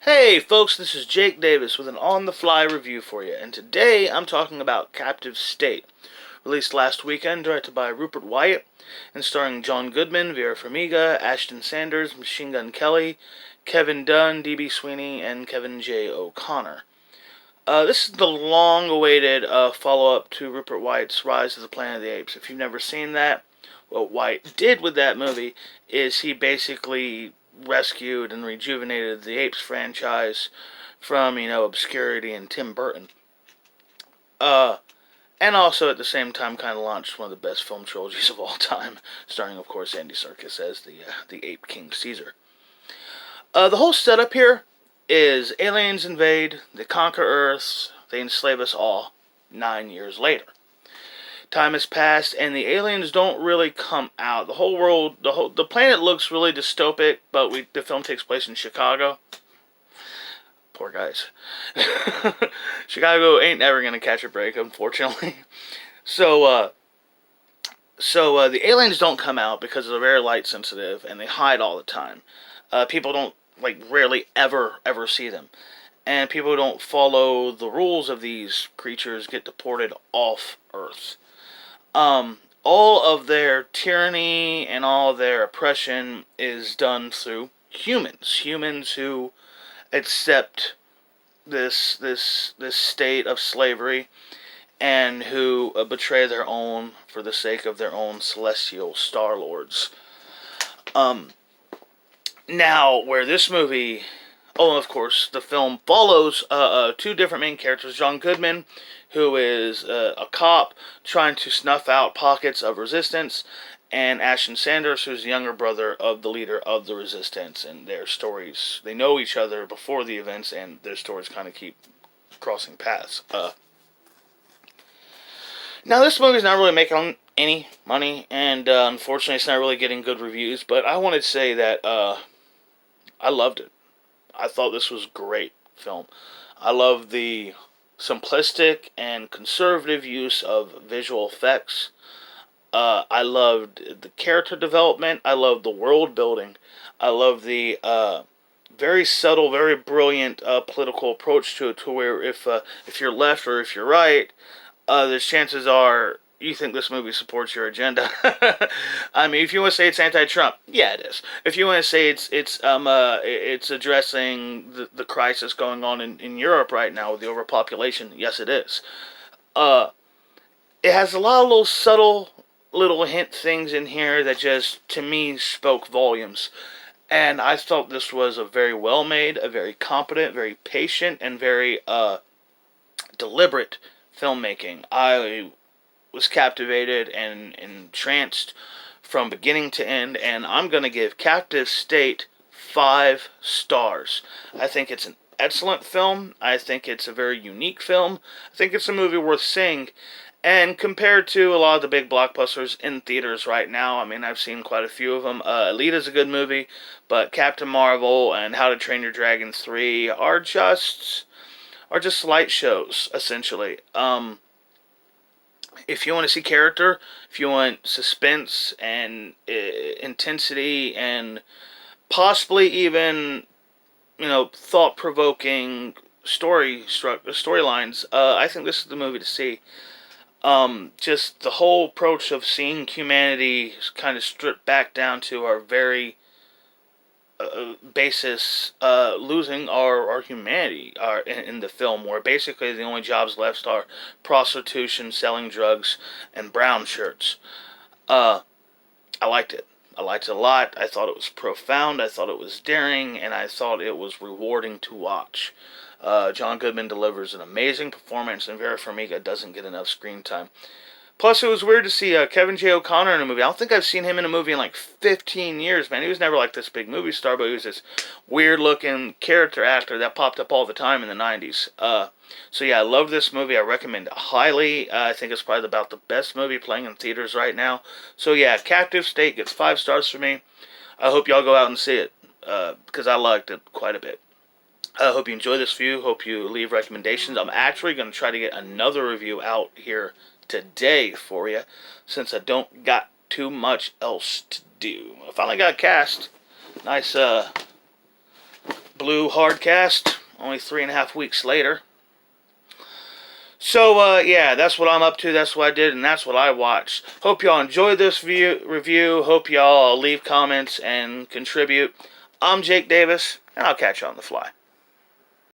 Hey folks, this is Jake Davis with an on-the-fly review for you, and today I'm talking about Captive State. Released last weekend, directed by Rupert Wyatt, and starring John Goodman, Vera Farmiga, Ashton Sanders, Machine Gun Kelly, Kevin Dunn, D.B. Sweeney, and Kevin J. O'Connor. This is the long-awaited follow-up to Rupert Wyatt's Rise of the Planet of the Apes. If you've never seen that, what Wyatt did with that movie is he basically rescued and rejuvenated the Apes franchise from, obscurity and Tim Burton. Uh, and also at the same time kind of launched one of the best film trilogies of all time, starring, of course, Andy Serkis as the Ape King Caesar. The whole setup here is aliens invade, they conquer Earth, they enslave us all 9 years later. Time has passed, and the aliens don't really come out. The whole world, the planet looks really dystopic, but the film takes place in Chicago. Poor guys. Chicago ain't ever gonna catch a break, unfortunately. So the aliens don't come out because they're very light sensitive, and they hide all the time. People don't rarely ever see them, and people who don't follow the rules of these creatures get deported off Earth. All of their tyranny and all their oppression is done through humans who accept this state of slavery and who betray their own for the sake of their own celestial star lords. Now, where this movie, and of course, the film follows two different main characters: John Goodman, who is a cop trying to snuff out pockets of resistance, and Ashton Sanders, who's the younger brother of the leader of the resistance. And their stories, they know each other before the events, and their stories kind of keep crossing paths. Now, this movie's not really making any money, and unfortunately, it's not really getting good reviews. But I wanted to say that I loved it. I thought this was a great film. I love the simplistic and conservative use of visual effects. I loved the character development. I loved the world building. I love the very subtle, very brilliant political approach to it, to where if you're left or if you're right, there's chances are you think this movie supports your agenda. I mean, if you want to say it's anti-Trump, yeah, it is. If you want to say it's addressing the crisis going on in Europe right now with the overpopulation, yes, it is. It has a lot of little subtle little hint things in here that just, to me, spoke volumes. And I thought this was a very well made, a very competent, very patient, and very deliberate filmmaking. I was captivated and entranced from beginning to end, and I'm going to give Captive State 5 stars. I think it's an excellent film. I think it's a very unique film. I think it's a movie worth seeing. And compared to a lot of the big blockbusters in theaters right now, I mean, I've seen quite a few of them. Alita's a good movie, but Captain Marvel and How to Train Your Dragon 3 are just light shows, essentially. If you want to see character, if you want suspense and intensity and possibly even, thought-provoking storylines, I think this is the movie to see. Just the whole approach of seeing humanity kind of stripped back down to our very basis, losing our humanity in the film, where basically the only jobs left are prostitution, selling drugs, and brown shirts. I liked it. I liked it a lot. I thought it was profound. I thought it was daring, and I thought it was rewarding to watch. John Goodman delivers an amazing performance, and Vera Farmiga doesn't get enough screen time. Plus, it was weird to see Kevin J. O'Connor in a movie. I don't think I've seen him in a movie in 15 years, man. He was never this big movie star, but he was this weird-looking character actor that popped up all the time in the 90s. So yeah, I love this movie. I recommend it highly. I think it's probably about the best movie playing in theaters right now. So yeah, Captive State gets 5 stars for me. I hope y'all go out and see it, because I liked it quite a bit. I hope you enjoy this review. Hope you leave recommendations. I'm actually going to try to get another review out here today for you, since I don't got too much else to do. I finally got cast. Nice blue Blue hardcast, only 3.5 weeks later. So, yeah, that's what I'm up to, that's what I did, and that's what I watched. Hope y'all enjoyed this review. Hope y'all leave comments and contribute. I'm Jake Davis, and I'll catch you on the fly.